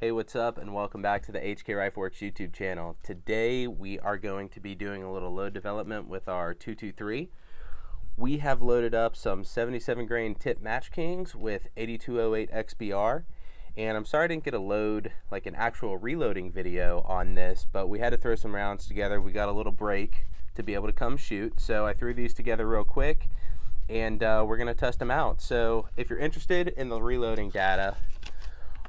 Hey, what's up, and welcome back to the HK Rifleworks YouTube channel. Today we are going to be doing a little load development with our 223. We have loaded up some 77 grain tip Match Kings with 8208 XBR, and I'm sorry I didn't get a load, like an actual reloading video on this, but we had to throw some rounds together. We got a little break to be able to come shoot, so I threw these together real quick, and we're going to test them out. So if you're interested in the reloading data,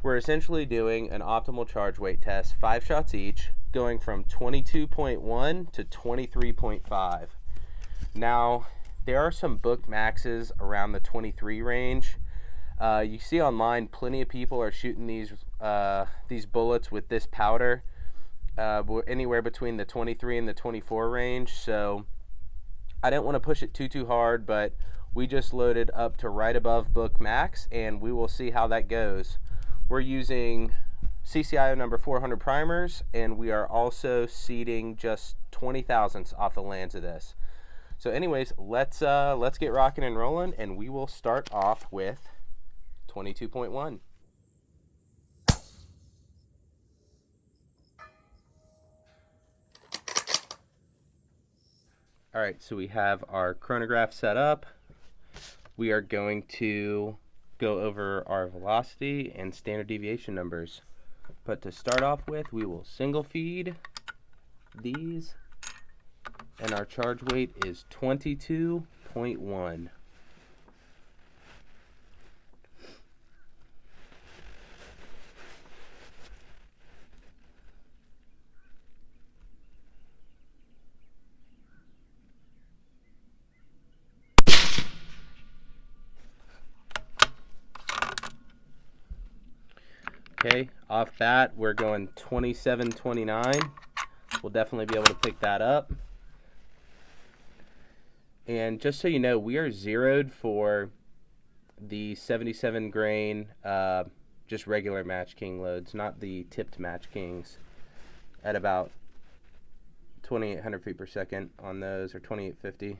we're essentially doing an optimal charge weight test, 5 shots each, going from 22.1 to 23.5. Now, there are some book maxes around the 23 range. You see online, plenty of people are shooting these bullets with this powder, anywhere between the 23 and the 24 range. So I didn't want to push it too hard, but we just loaded up to right above book max, and we will see how that goes. We're using CCIO number 400 primers, and we are also seeding just 20 thousandths off the lands of this. So anyways, let's get rocking and rolling, and we will start off with 22.1. All right, so we have our chronograph set up. We are going to go over our velocity and standard deviation numbers. But to start off with, we will single feed these, and our charge weight is 22.1. Okay, off that, we're going 27.29. We'll definitely be able to pick that up. And just so you know, we are zeroed for the 77 grain, just regular Match King loads, not the tipped Match Kings, at about 2,800 feet per second on those, or 2,850.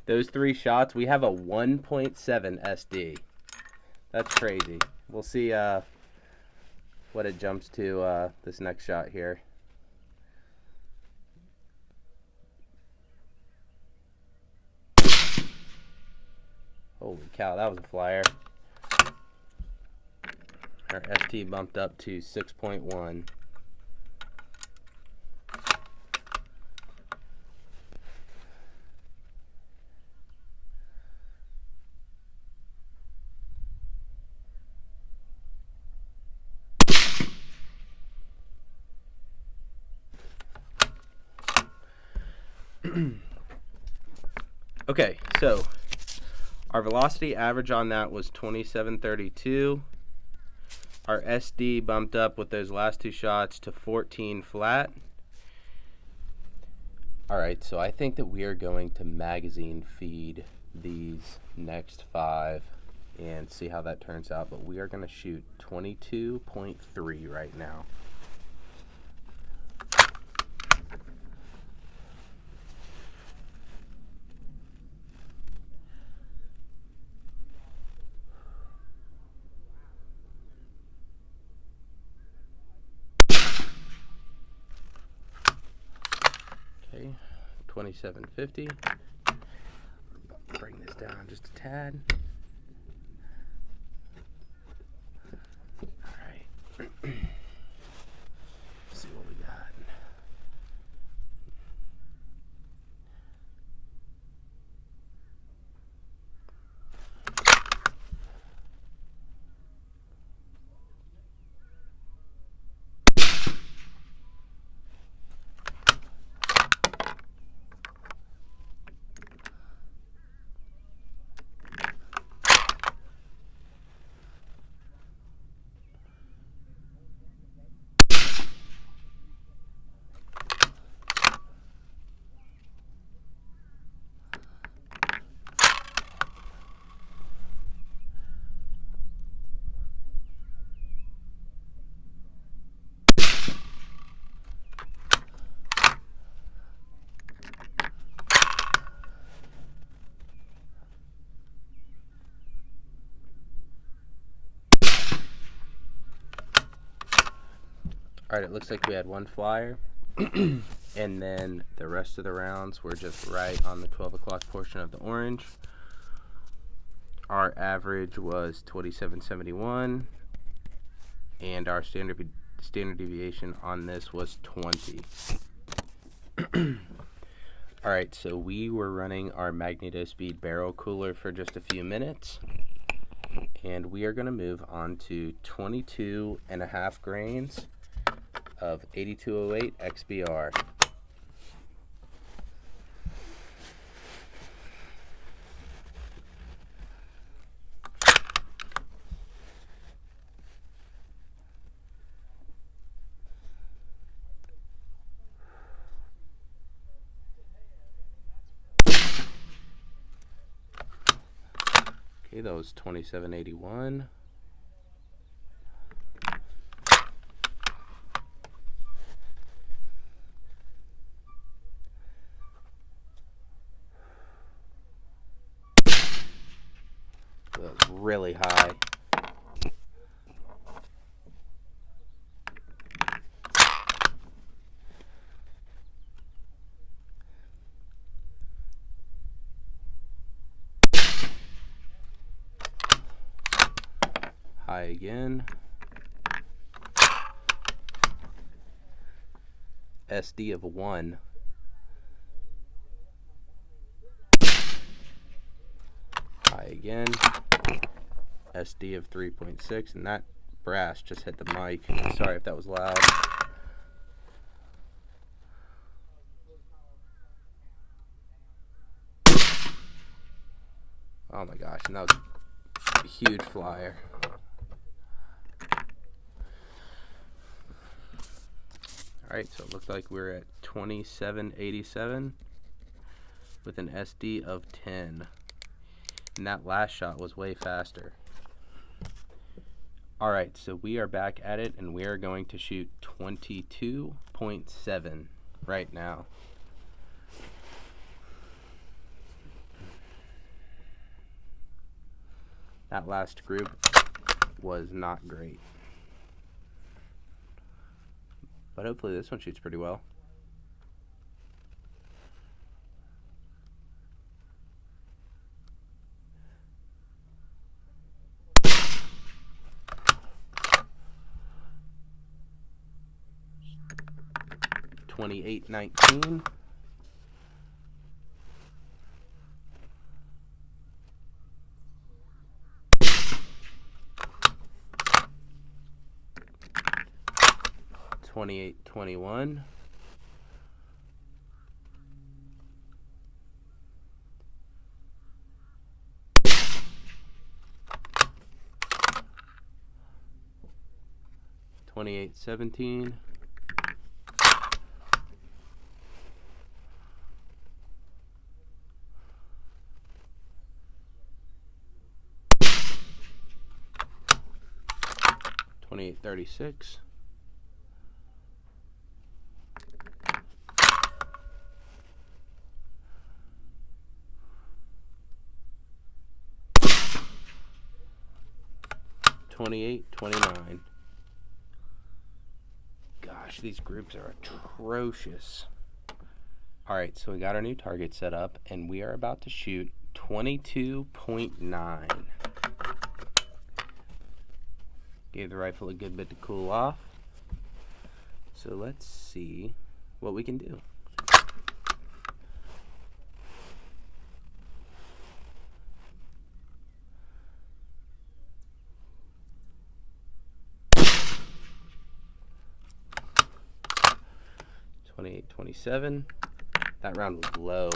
Those 3 shots, we have a 1.7 SD. That's crazy. We'll see what it jumps to this next shot here. Holy cow, that was a flyer. Our ST bumped up to 6.1. Okay, so our velocity average on that was 27.32. Our SD bumped up with those last 2 shots to 14 flat. Alright, so I think that we are going to magazine feed these next 5 and see how that turns out, but we are going to shoot 22.3 right now. Okay, 27.50. Bring this down just a tad. All right. Let's see what we got. Alright, it looks like we had one flyer, and then the rest of the rounds were just right on the 12 o'clock portion of the orange. Our average was 27.71, and our standard deviation on this was 20. Alright, so we were running our MagnetoSpeed barrel cooler for just a few minutes, and we are going to move on to 22.5 grains of 8208 XBR. Okay, that was 2781. That was really high. High again. SD of 1. High again. SD of 3.6, and that brass just hit the mic. Sorry if that was loud. Oh my gosh, and that was a huge flyer. Alright, so it looks like we're at 2787 with an SD of 10. And that last shot was way faster. Alright, so we are back at it, and we are going to shoot 22.7 right now. That last group was not great. But hopefully this one shoots pretty well. $28.19. $28.21. $28.17. $28.36. $28.29. Gosh, these groups are atrocious. Alright, so we got our new target set up, and we are about to shoot 22.9. Gave the rifle a good bit to cool off. So let's see what we can do. $28.27. That round was low.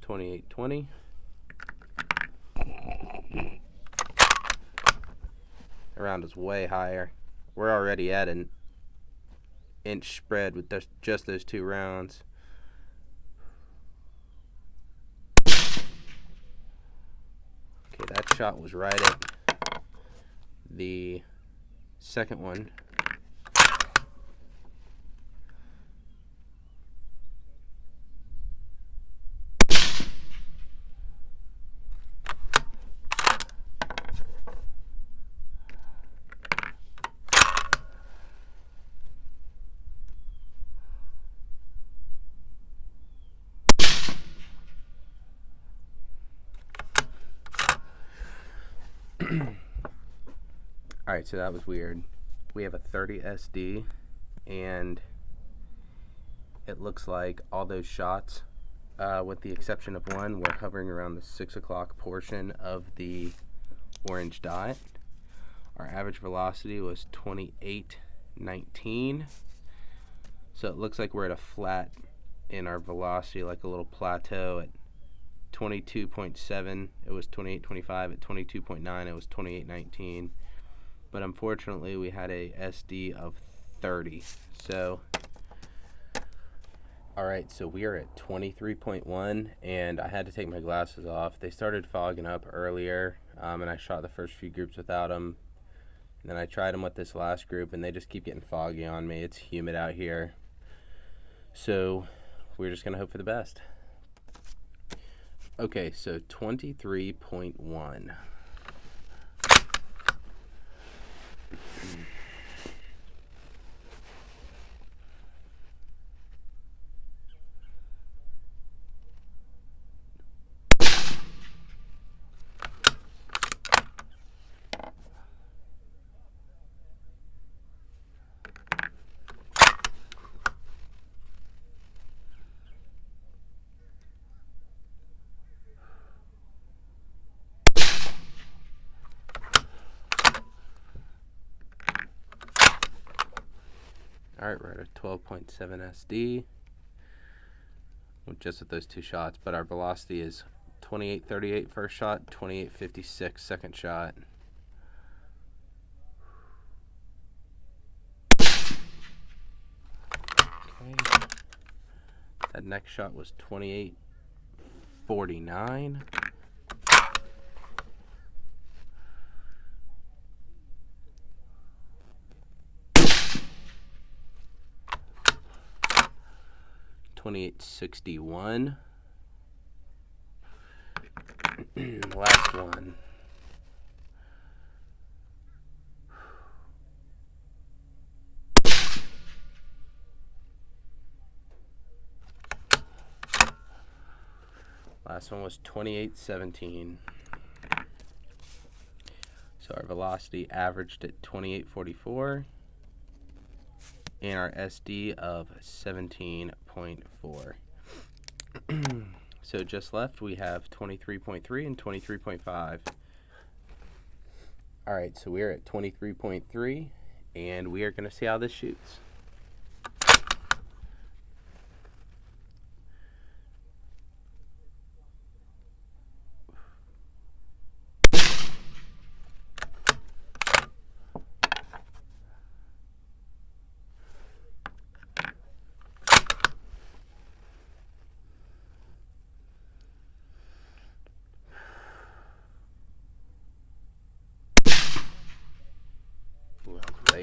$28.20. The round is way higher. We're already at an inch spread with just those two rounds. Okay, that shot was right at the second one. Alright, so that was weird. We have a 30 SD, and it looks like all those shots, with the exception of one, were hovering around the 6 o'clock portion of the orange dot. Our average velocity was 28.19. So it looks like we're at a flat in our velocity, like a little plateau at 22.7. It was 28.25. At 22.9, it was 28.19. But unfortunately, we had a SD of 30. So, all right, so we are at 23.1, and I had to take my glasses off. They started fogging up earlier, and I shot the first few groups without them. And then I tried them with this last group, and they just keep getting foggy on me. It's humid out here. So we're just going to hope for the best. Okay, so 23.1. Alright, we're at a 12.7 SD, just with those two shots, but our velocity is 28.38 first shot, 28.56 second shot. Okay. That next shot was 28.49. $28.61. Last one. Last one was 28.17. So our velocity averaged at 28.44. And our SD of 17.4. So just left, we have 23.3 and 23.5. All right, so we're at 23.3, and we are going to see how this shoots.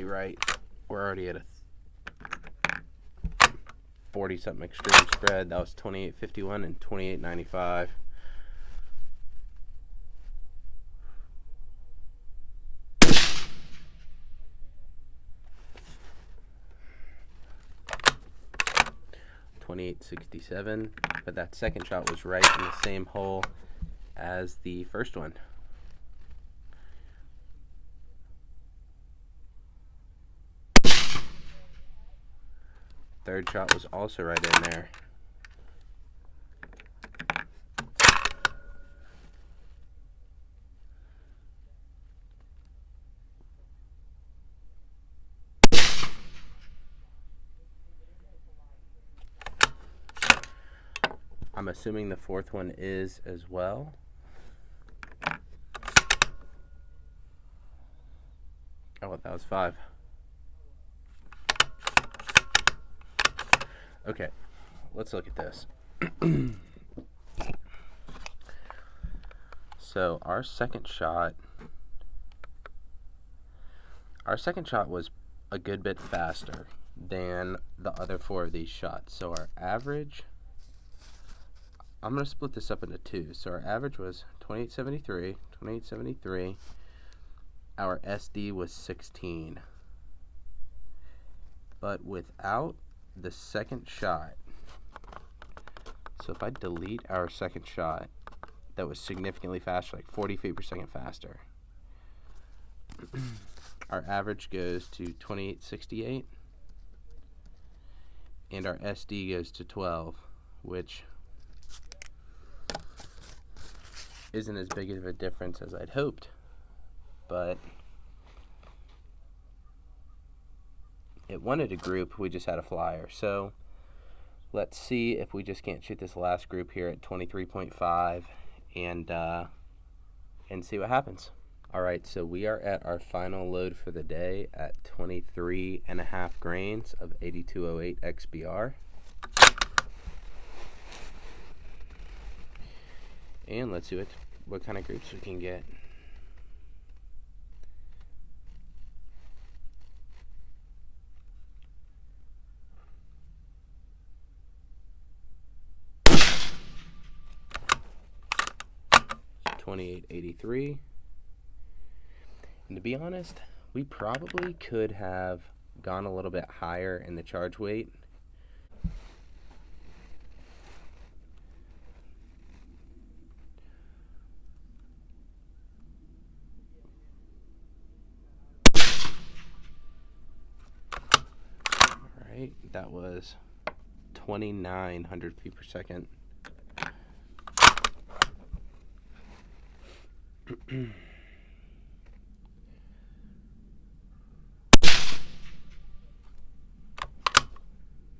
Right, we're already at a 40-something extreme spread. That was 28.51 and 28.95. $28.67, but that second shot was right in the same hole as the first one. Third shot was also right in there. I'm assuming the fourth one is as well. Oh, that was 5. Okay, let's look at this. So our second shot was a good bit faster than the other 4 of these shots. So our average, I'm going to split this up into 2. So our average was 28.73. Our SD was 16. But without the second shot, so if I delete our second shot, that was significantly faster, like 40 feet per second faster. Our average goes to 2868, and our SD goes to 12, which isn't as big of a difference as I'd hoped, but it wanted a group, we just had a flyer. So let's see if we just can't shoot this last group here at 23.5 and see what happens. All right, so we are at our final load for the day at 23.5 grains of 8208 XBR. And let's see what kind of groups we can get. $28.83. And to be honest, we probably could have gone a little bit higher in the charge weight. Alright, that was 2,900 feet per second.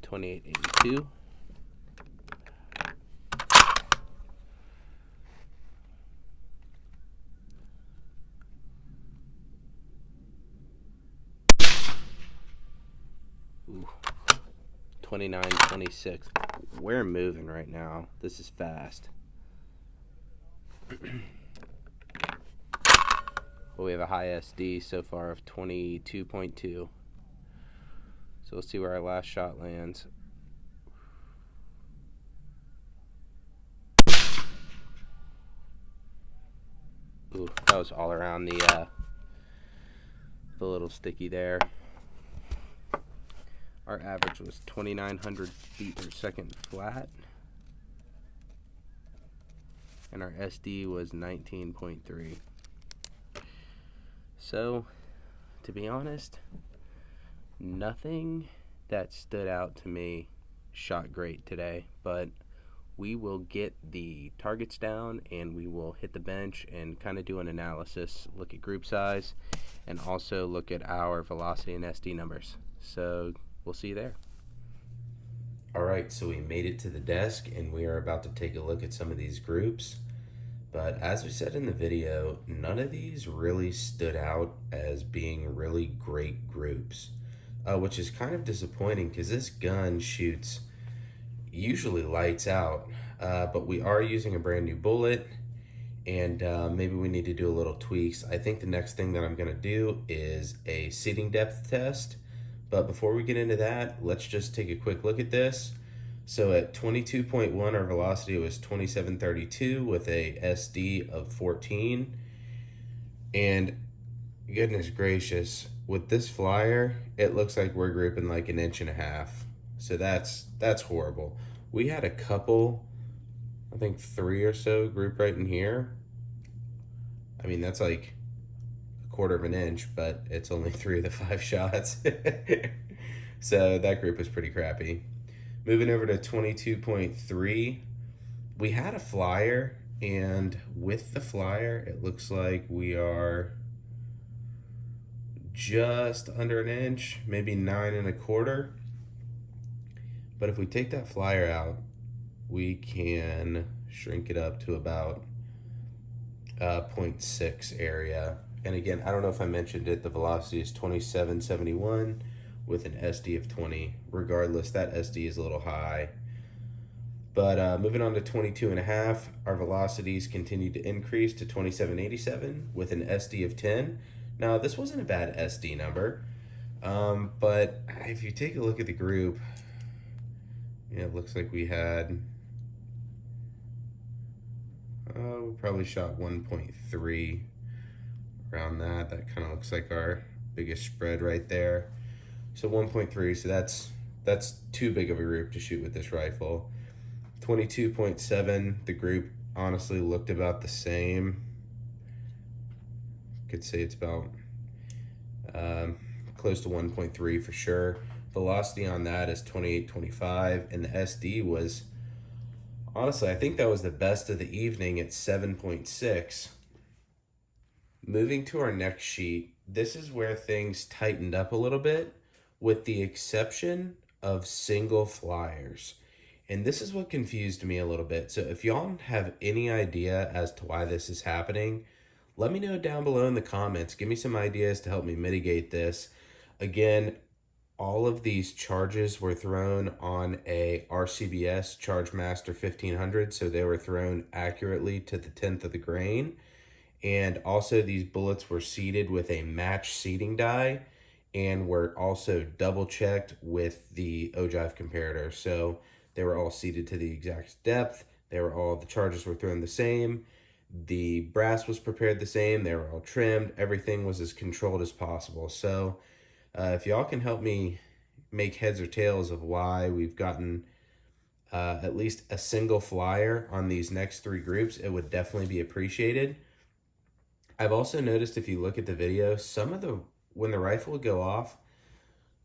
$28.82. Ooh. 29.26. We're moving right now. This is fast. Well, we have a high SD so far of 22.2. So we'll see where our last shot lands. Ooh, that was all around the little sticky there. Our average was 2,900 feet per second flat, and our SD was 19.3. So, to be honest, nothing that stood out to me shot great today, but we will get the targets down and we will hit the bench and kind of do an analysis, look at group size, and also look at our velocity and SD numbers. So we'll see you there. All right, so we made it to the desk and we are about to take a look at some of these groups. But as we said in the video, none of these really stood out as being really great groups, which is kind of disappointing because this gun shoots usually lights out, but we are using a brand new bullet, and maybe we need to do a little tweaks. I think the next thing that I'm going to do is a seating depth test, but before we get into that, let's just take a quick look at this. So at 22.1, our velocity was 2732 with a SD of 14. And goodness gracious, with this flyer, it looks like we're grouping like 1.5 inches. So that's horrible. We had a couple, I think 3 or so group right in here. I mean, that's like 1/4 inch, but it's only 3 of the 5 shots. So that group was pretty crappy. Moving over to 22.3, we had a flyer, and with the flyer, it looks like we are just under 1 inch, maybe 9 1/4. But if we take that flyer out, we can shrink it up to about 0.6 area. And again, I don't know if I mentioned it, the velocity is 2771 with an SD of 20. Regardless, that SD is a little high. But moving on to 22.5, our velocities continue to increase to 2787 with an SD of 10. Now, this wasn't a bad SD number, but if you take a look at the group, yeah, it looks like we had, we probably shot 1.3 around that. That kind of looks like our biggest spread right there. So 1.3, so that's too big of a group to shoot with this rifle. 22.7, the group honestly looked about the same. Could say it's about um, close to 1.3 for sure. Velocity on that is 28.25, and the SD was, honestly, I think that was the best of the evening at 7.6. Moving to our next sheet, this is where things tightened up a little bit, with the exception of single flyers. And this is what confused me a little bit. So if y'all have any idea as to why this is happening, let me know down below in the comments. Give me some ideas to help me mitigate this. Again, all of these charges were thrown on a RCBS ChargeMaster 1500, so they were thrown accurately to the 10th of the grain. And also these bullets were seeded with a match seeding die and were also double checked with the ogive comparator. So they were all seeded to the exact depth. The charges were thrown the same. The brass was prepared the same. They were all trimmed. Everything was as controlled as possible. So if y'all can help me make heads or tails of why we've gotten at least a single flyer on these next three groups, it would definitely be appreciated. I've also noticed, if you look at the video, when the rifle would go off,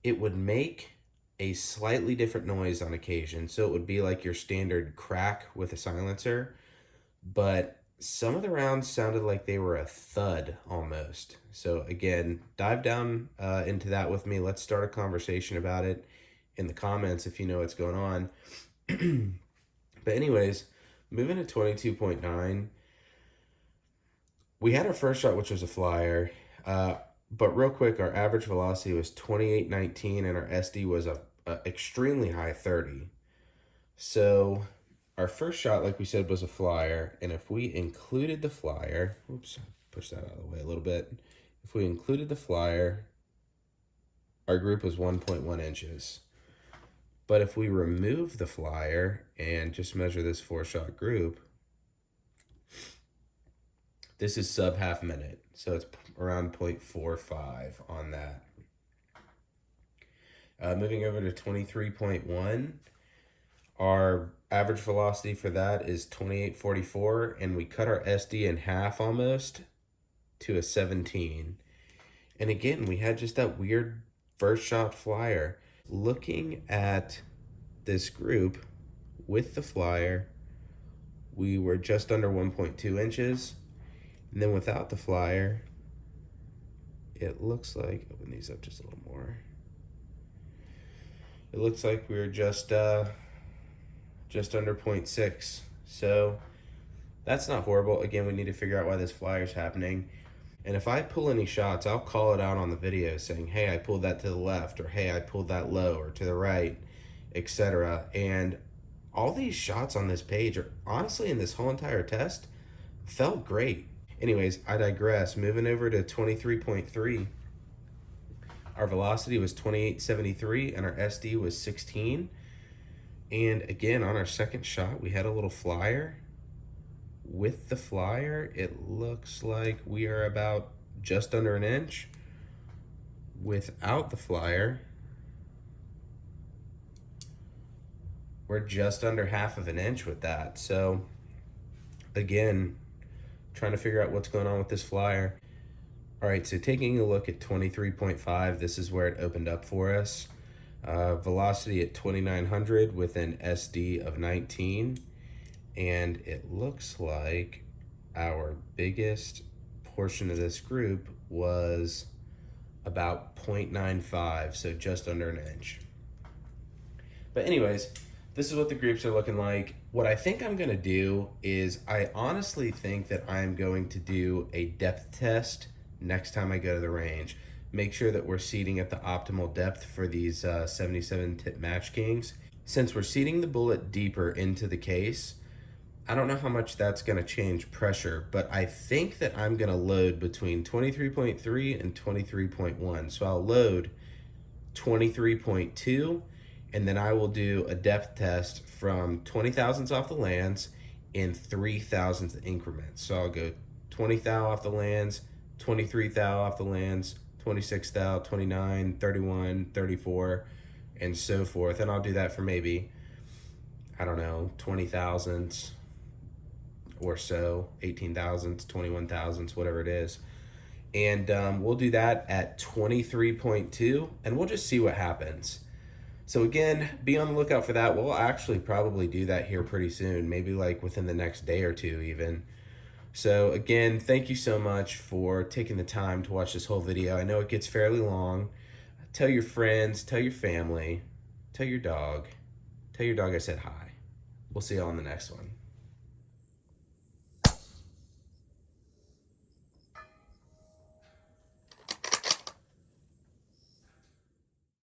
it would make a slightly different noise on occasion. So it would be like your standard crack with a silencer, but some of the rounds sounded like they were a thud almost. So again, dive down into that with me. Let's start a conversation about it in the comments if you know what's going on. But anyways, moving to 22.9, we had our first shot, which was a flyer. But real quick, our average velocity was 28.19 and our SD was a extremely high 30. So our first shot, like we said, was a flyer. And if we included the flyer, oops, push that out of the way a little bit. If we included the flyer, our group was 1.1 inches. But if we remove the flyer and just measure this 4-shot group, this is sub half minute. So it's around 0.45 on that. Moving over to 23.1, our average velocity for that is 28.44, and we cut our SD in half almost to a 17. And again, we had just that weird first shot flyer. Looking at this group with the flyer, we were just under 1.2 inches. And then without the flyer, it looks like, open these up just a little more. It looks like we were just under 0.6. So that's not horrible. Again, we need to figure out why this flyer's happening. And if I pull any shots, I'll call it out on the video saying, hey, I pulled that to the left, or hey, I pulled that low or to the right, etc. And all these shots on this page are honestly, in this whole entire test, felt great. Anyways, I digress. Moving over to 23.3, our velocity was 28.73 and our SD was 16. And again, on our second shot, we had a little flyer. With the flyer, it looks like we are about just under an inch. Without the flyer, we're just under half of an inch with that. So again, trying to figure out what's going on with this flyer. All right, so taking a look at 23.5, this is where it opened up for us. Velocity at 2900 with an SD of 19. And it looks like our biggest portion of this group was about 0.95, so just under an inch. But anyways, this is what the groups are looking like. What I think I'm gonna do is, I honestly think that I'm going to do a depth test next time I go to the range. Make sure that we're seating at the optimal depth for these 77 tip Match Kings. Since we're seating the bullet deeper into the case, I don't know how much that's going to change pressure, but I think that I'm going to load between 23.3 and 23.1. So I'll load 23.2, and then I will do a depth test from 20 thousandths off the lands in 3 thousandths increments. So I'll go 20 thou off the lands, 23 thou off the lands, 26 thou, 29, 31, 34, and so forth. And I'll do that for maybe, I don't know, 20 thousandths or so, 18 thousandths, 21 thousandths, whatever it is. And we'll do that at 23.2, and we'll just see what happens. So again, be on the lookout for that. We'll actually probably do that here pretty soon, maybe like within the next day or two even. So again, thank you so much for taking the time to watch this whole video. I know it gets fairly long. Tell your friends, tell your family, tell your dog I said hi. We'll see you all in the next one.